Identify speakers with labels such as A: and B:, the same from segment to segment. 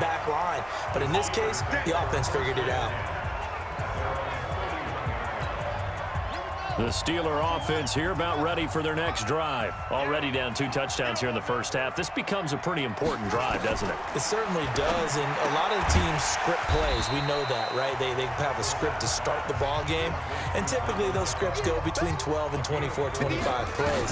A: back line. But in this case, the offense figured it out.
B: The Steeler offense here about ready for their next drive. Already down 2 touchdowns here in the first half. This becomes a pretty important drive, doesn't it?
A: It certainly does, and a lot of the teams script plays. We know that, right? They have a script to start the ball game, and typically those scripts go between 12 and 24, 25 plays.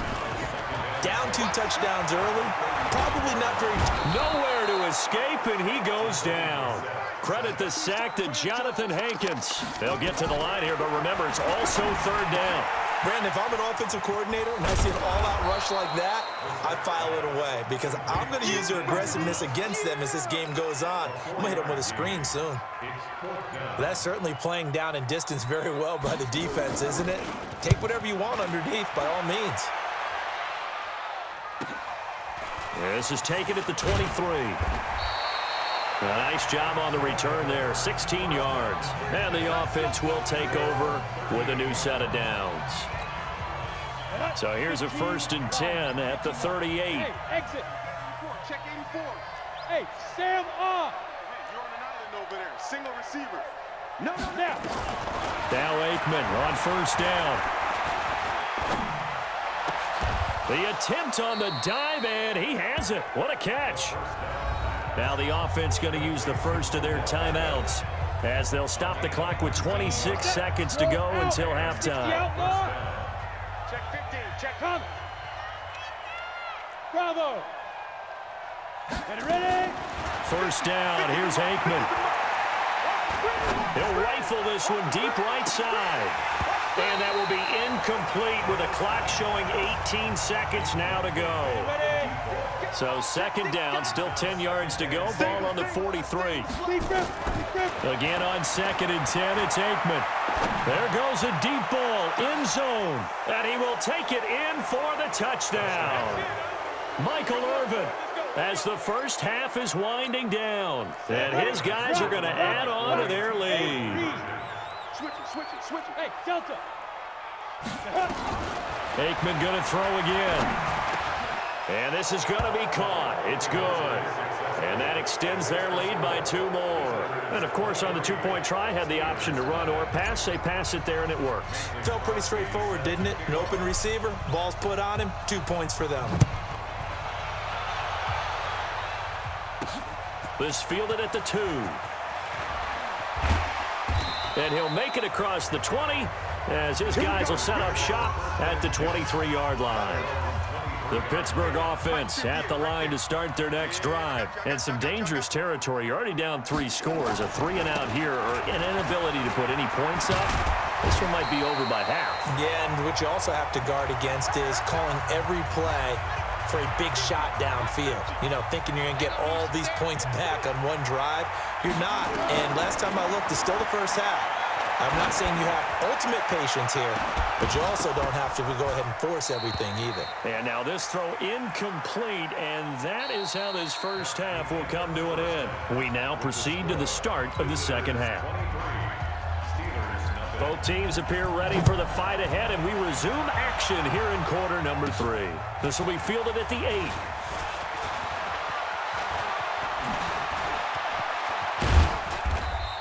A: Down 2 touchdowns early, probably not very...
B: Nowhere to escape, and he goes down. Credit the sack to Jonathan Hankins. They'll get to the line here, but remember, it's also 3rd down.
A: Brandon, if I'm an offensive coordinator and I see an all-out rush like that, I file it away because I'm going to use their aggressiveness against them as this game goes on. I'm going to hit them with a screen soon. That's certainly playing down in distance very well by the defense, isn't it? Take whatever you want underneath, by all means.
B: This is taken at the 23. A nice job on the return there, 16 yards. And the offense will take over with a new set of downs. So here's a 1st and 10 at the 38.
C: Hey, exit. Check 84. Hey, Sam off. You're on an island over there. Single receiver. No, now.
B: Now Aikman on 1st down. The attempt on the dive, and he has it. What a catch. Now the offense going to use the first of their timeouts as they'll stop the clock with 26 seconds to go until halftime.
C: Check 15. Check coming. Bravo. Get it ready.
B: 1st down. Here's Aikman. He'll rifle this one deep right side. And that will be incomplete with a clock showing 18 seconds now to go. So 2nd down, still 10 yards to go. Ball on the 43. Again on 2nd and 10, it's Aikman. There goes a deep ball, end zone. And he will take it in for the touchdown. Michael Irvin, as the first half is winding down. And his guys are going to add on to their lead.
C: Switch it. Hey, Delta.
B: Aikman going to throw again. And this is going to be caught. It's good. And that extends their lead by 2 more. And, of course, on the 2-point try, had the option to run or pass. They pass it there, and it works.
A: Felt pretty straightforward, didn't it? An open receiver, ball's put on him, 2 points for them.
B: This fielded at the 2. And he'll make it across the 20 as his guys will set up shop at the 23-yard line. The Pittsburgh offense at the line to start their next drive. And some dangerous territory. You're already down 3 scores. A 3-and-out here or an inability to put any points up. This one might be over by half.
A: Yeah, and what you also have to guard against is calling every play for a big shot downfield. You know, thinking you're going to get all these points back on one drive. You're not. And last time I looked, it's still the first half. I'm not saying you have ultimate patience here, but you also don't have to go ahead and force everything either.
B: And now this throw incomplete, and that is how this first half will come to an end. We now proceed to the start of the second half. Both teams appear ready for the fight ahead, and we resume action here in quarter number 3. This will be fielded at the 8.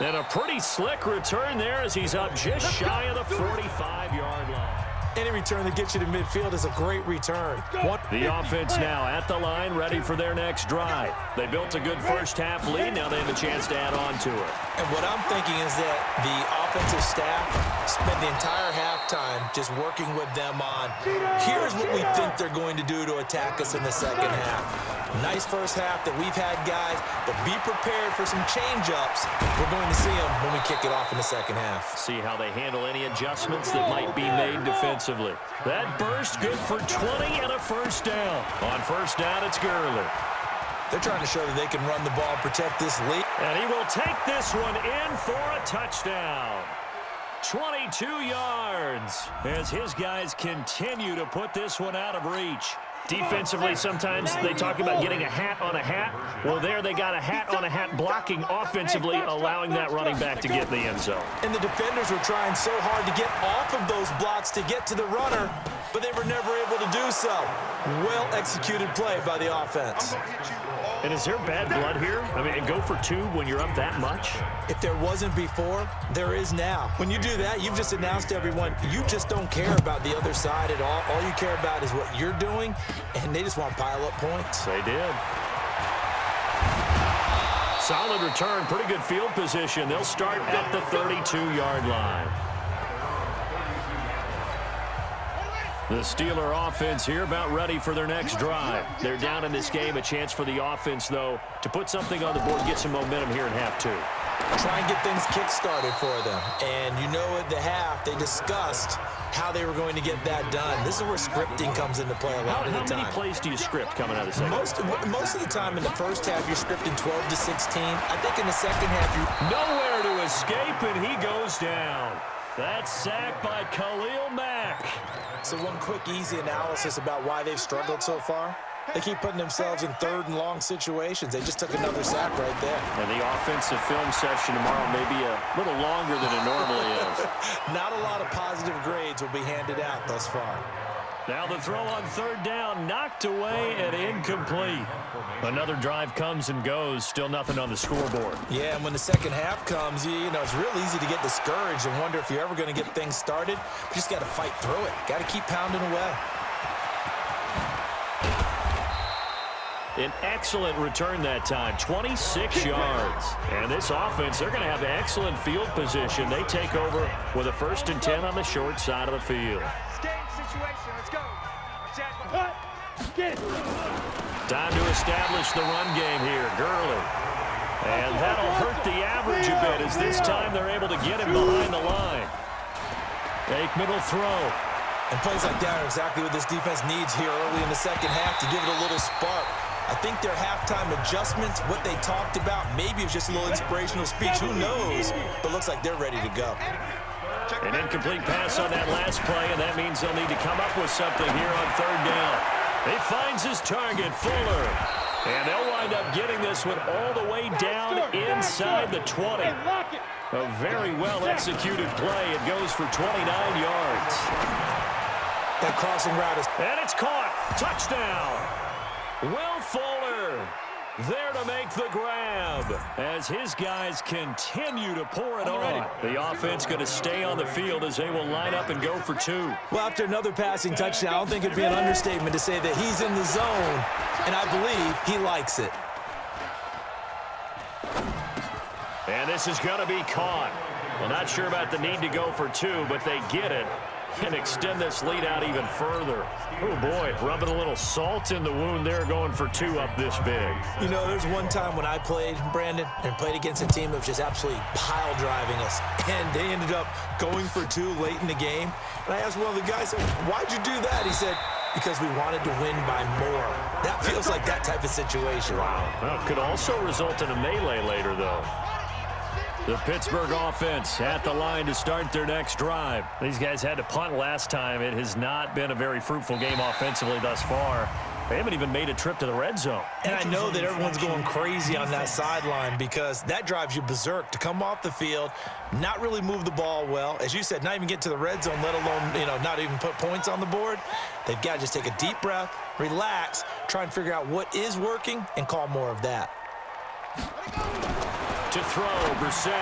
B: And a pretty slick return there as he's up just shy of the 45-yard line.
A: Any return that gets you to midfield is a great return.
B: The offense now at the line, ready for their next drive. They built a good first half lead. Now they have a chance to add on to it.
A: And what I'm thinking is that the offensive staff spent the entire halftime just working with them on, here's what we think they're going to do to attack us in the second half. Nice first half that we've had, guys, but be prepared for some change-ups. We're going to see them when we kick it off in the second half.
B: See how they handle any adjustments that might be made defensively. That burst good for 20 and a first down. On first down, it's Gurley.
A: They're trying to show that they can run the ball and protect this lead.
B: And he will take this one in for a touchdown. 22 yards as his guys continue to put this one out of reach. Defensively, sometimes they talk about getting a hat on a hat. Well, there they got a hat on a hat blocking offensively, allowing that running back to get in the end zone.
A: And the defenders were trying so hard to get off of those blocks to get to the runner. but they were never able to do so. Well-executed play by the offense.
B: And is there bad blood here? I mean, go for 2 when you're up that much?
A: If there wasn't before, there is now. When you do that, you've just announced to everyone, you just don't care about the other side at all. All you care about is what you're doing, and they just want to pile up points.
B: They did. Solid return, pretty good field position. They'll start at the 32-yard line. The Steeler offense here about ready for their next drive. They're down in this game. A chance for the offense, though, to put something on the board, get some momentum here in half 2.
A: Try and get things kick-started for them. And you know at the half, they discussed how they were going to get that done. This is where scripting comes into play a lot of the time.
B: How many plays do you script coming out of the second?
A: Most of the time in the first half, you're scripting 12 to 16. I think in the second half, you
B: nowhere to escape, and he goes down. That's sacked by Khalil Mack.
A: So one quick, easy analysis about why they've struggled so far. They keep putting themselves in 3rd and long situations. They just took another sack right there.
B: And the offensive film session tomorrow may be a little longer than it normally is.
A: Not a lot of positive grades will be handed out thus far.
B: Now the throw on 3rd down, knocked away and incomplete. Another drive comes and goes, still nothing on the scoreboard.
A: Yeah, and when the second half comes, you know, it's real easy to get discouraged and wonder if you're ever going to get things started. You just got to fight through it. Got to keep pounding away.
B: An excellent return that time, 26 yards. And this offense, they're going to have excellent field position. They take over with a 1st and 10 on the short side of the field.
C: Situation. Let's go.
B: Time to establish the run game here. Gurley. And that'll hurt the average a bit as this time they're able to get him behind the line. Aikman will throw.
A: And plays like that are exactly what this defense needs here early in the second half to give it a little spark. I think their halftime adjustments, what they talked about, maybe it was just a little inspirational speech. Who knows? But looks like they're ready to go.
B: An incomplete pass on that last play, and that means they'll need to come up with something here on 3rd down. He finds his target, Fuller. And they'll wind up getting this one all the way down inside the 20. A very well-executed play. It goes for 29 yards.
A: That crossing route is...
B: And it's caught. Touchdown. Will Fuller there to make the grab as his guys continue to pour it on. The offense going to stay on the field as they will line up and go for 2.
A: Well, after another passing touchdown, I don't think it'd be an understatement to say that he's in the zone, and I believe he likes it.
B: And this is going to be caught. Well, not sure about the need to go for 2, but they get it and extend this lead out even further. Oh, boy, rubbing a little salt in the wound there, going for 2 up this big.
A: You know, there's one time when I played, Brandon, and played against a team that was just absolutely pile driving us, and they ended up going for 2 late in the game. And I asked one of the guys, why'd you do that? He said, because we wanted to win by more. That feels like that type of situation.
B: Wow. Well, could also result in a melee later, though. The Pittsburgh offense at the line to start their next drive. These guys had to punt last time. It has not been a very fruitful game offensively thus far. They haven't even made a trip to the red zone.
A: And I know that everyone's going crazy on that sideline because that drives you berserk to come off the field, not really move the ball well. As you said, not even get to the red zone, let alone, you know, not even put points on the board. They've got to just take a deep breath, relax, try and figure out what is working, and call more of that.
B: To throw, Brissett,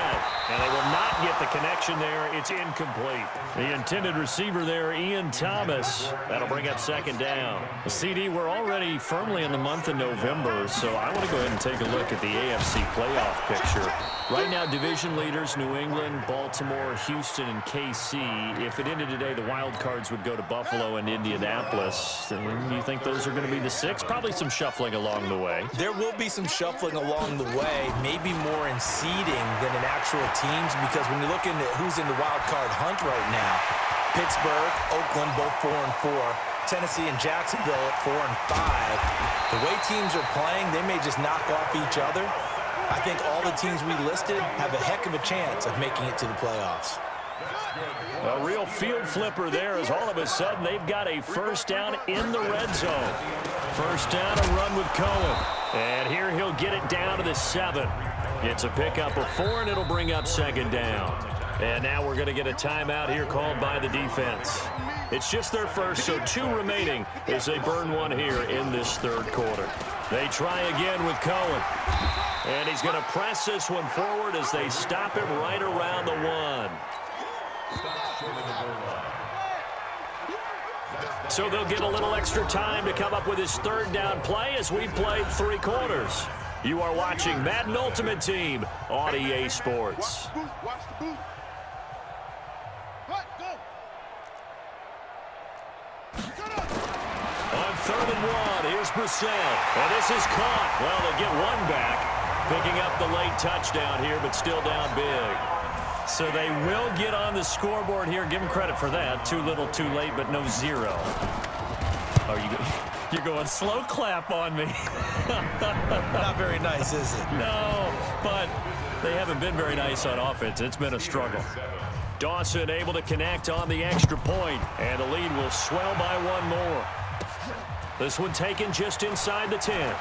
B: and they will not get the connection there. It's incomplete. The intended receiver there, Ian Thomas. That'll bring up 2nd down. The CD, we're already firmly in the month of November, so I want to go ahead and take a look at the AFC playoff picture. Right now, division leaders, New England, Baltimore, Houston, and KC. If it ended today, the wild cards would go to Buffalo and Indianapolis. And you think those are going to be the 6? Probably some shuffling along the way.
A: There will be some shuffling along the way, maybe more in seeding than in actual teams, because when you're looking at who's in the wild card hunt right now, Pittsburgh, Oakland, both 4-4, Tennessee and Jacksonville at 4-5. The way teams are playing, they may just knock off each other. I think all the teams we listed have a heck of a chance of making it to the playoffs.
B: A real field flipper there as all of a sudden they've got a 1st down in the red zone. 1st down, a run with Cohen. And here he'll get it down to the 7. It's a pickup of 4, and it'll bring up 2nd down. And now we're going to get a timeout here called by the defense. It's just their first, so 2 remaining as they burn one here in this third quarter. They try again with Cohen. And he's going to press this one forward as they stop him right around the 1. So they'll get a little extra time to come up with his third down play as we've played 3 quarters. You are watching Madden Ultimate Team on EA Sports.
C: Watch the boot.
B: On 3rd and 1, here's Brissett. And this is caught. Well, they'll get one back, picking up the late touchdown here, but still down big. So they will get on the scoreboard here. Give them credit for that. Too little, too late, but no 0. You're going slow clap on me.
A: Not very nice, is it?
B: No, but they haven't been very nice on offense. It's been a struggle. Dawson able to connect on the extra point, and the lead will swell by 1 more. This one taken just inside the 10.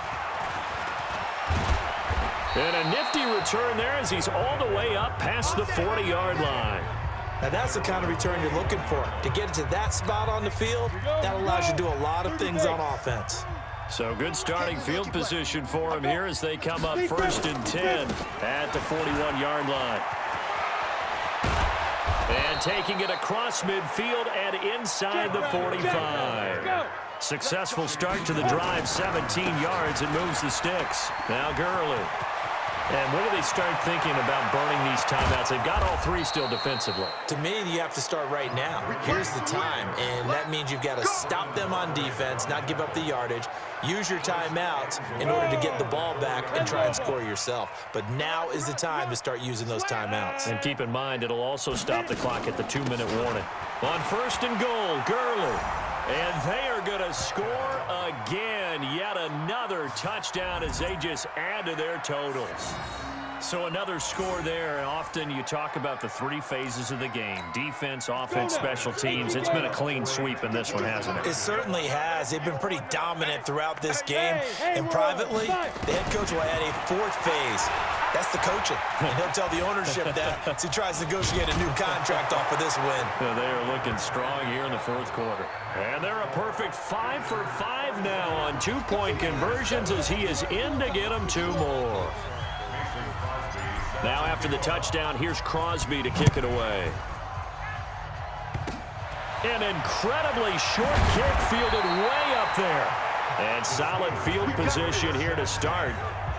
B: And a nifty return there as he's all the way up past the 40-yard line.
A: Now that's the kind of return you're looking for. To get to that spot on the field, that allows you to do a lot of things on offense.
B: So good starting field position for him here as they come up 1st and 10 at the 41-yard line. And taking it across midfield and inside the 45. Successful start to the drive, 17 yards, and moves the sticks. Now Gurley. And when do they start thinking about burning these timeouts? They've got all 3 still defensively.
A: To me, you have to start right now. Here's the time, and that means you've got to stop them on defense, not give up the yardage, use your timeouts in order to get the ball back and try and score yourself. But now is the time to start using those timeouts.
B: And keep in mind, it'll also stop the clock at the 2-minute warning. On 1st and goal, Gurley. And they are going to score again. Yet another touchdown as they just add to their totals. So another score there. And often you talk about the 3 phases of the game. Defense, offense, special teams. It's been a clean sweep in this one, hasn't it?
A: It certainly has. They've been pretty dominant throughout this game. And privately, the head coach will add a 4th phase. That's the coaching. And he'll tell the ownership that as he tries to negotiate a new contract off of this win.
B: Yeah, they are looking strong here in the 4th quarter. And they're a perfect 5 for 5 now on 2-point conversions as he is in to get them 2 more. Now after the touchdown, here's Crosby to kick it away. An incredibly short kick fielded way up there. And solid field position here to start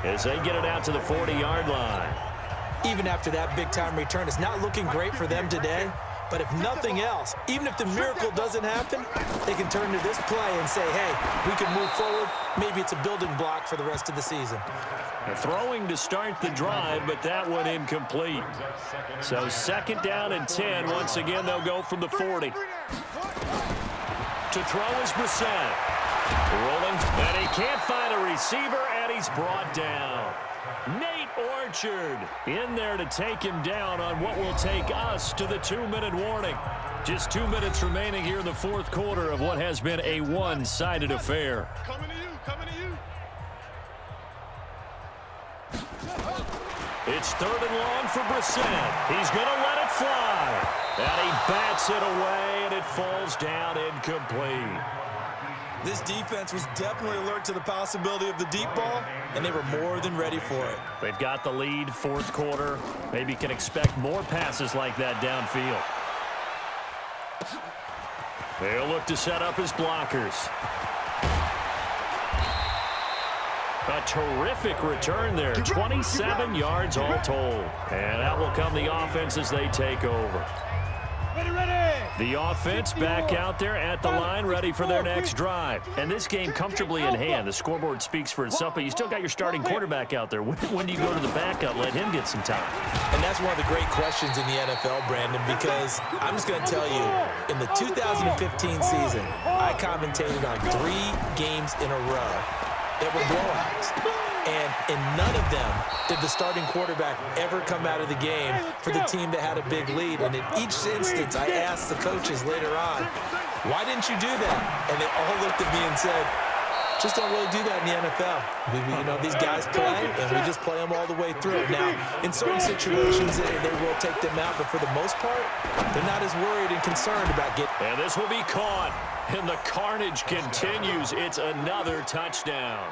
B: as they get it out to the 40-yard line.
A: Even after that big-time return, it's not looking great for them today. But if nothing else, even if the miracle doesn't happen, they can turn to this play and say, hey, we can move forward. Maybe it's a building block for the rest of the season.
B: Throwing to start the drive, but that one incomplete. So 2nd down and 10. Once again, they'll go from the 40. To throw is Brissett. Rolling, and he can't find a receiver, and he's brought down. Nate Orchard in there to take him down on what will take us to the 2-minute warning. Just 2 minutes remaining here in the 4th quarter of what has been a one-sided affair.
C: Coming to you, coming to you.
B: It's 3rd and long for Brissett. He's going to let it fly. And he bats it away, and it falls down incomplete.
A: This defense was definitely alert to the possibility of the deep ball, and they were more than ready for it.
B: They've got the lead, 4th quarter. Maybe can expect more passes like that downfield. They'll look to set up his blockers. A terrific return there, 27 yards all told. And out will come the offense as they take over. The offense back out there at the line, ready for their next drive. And this game comfortably in hand. The scoreboard speaks for itself, but you still got your starting quarterback out there. When do you go to the backup, let him get some time?
A: And that's one of the great questions in the NFL, Brandon, because I'm just going to tell you, in the 2015 season, I commentated on 3 games in a row that were blowouts. And in none of them did the starting quarterback ever come out of the game for the team that had a big lead. And in each instance, I asked the coaches later on, why didn't you do that? And they all looked at me and said, Just don't really do that in the NFL. You know, these guys play, and we just play them all the way through. Now, in certain situations, they will take them out, but for the most part, they're not as worried and concerned about getting.
B: And this will be caught, and the carnage continues. It's another touchdown.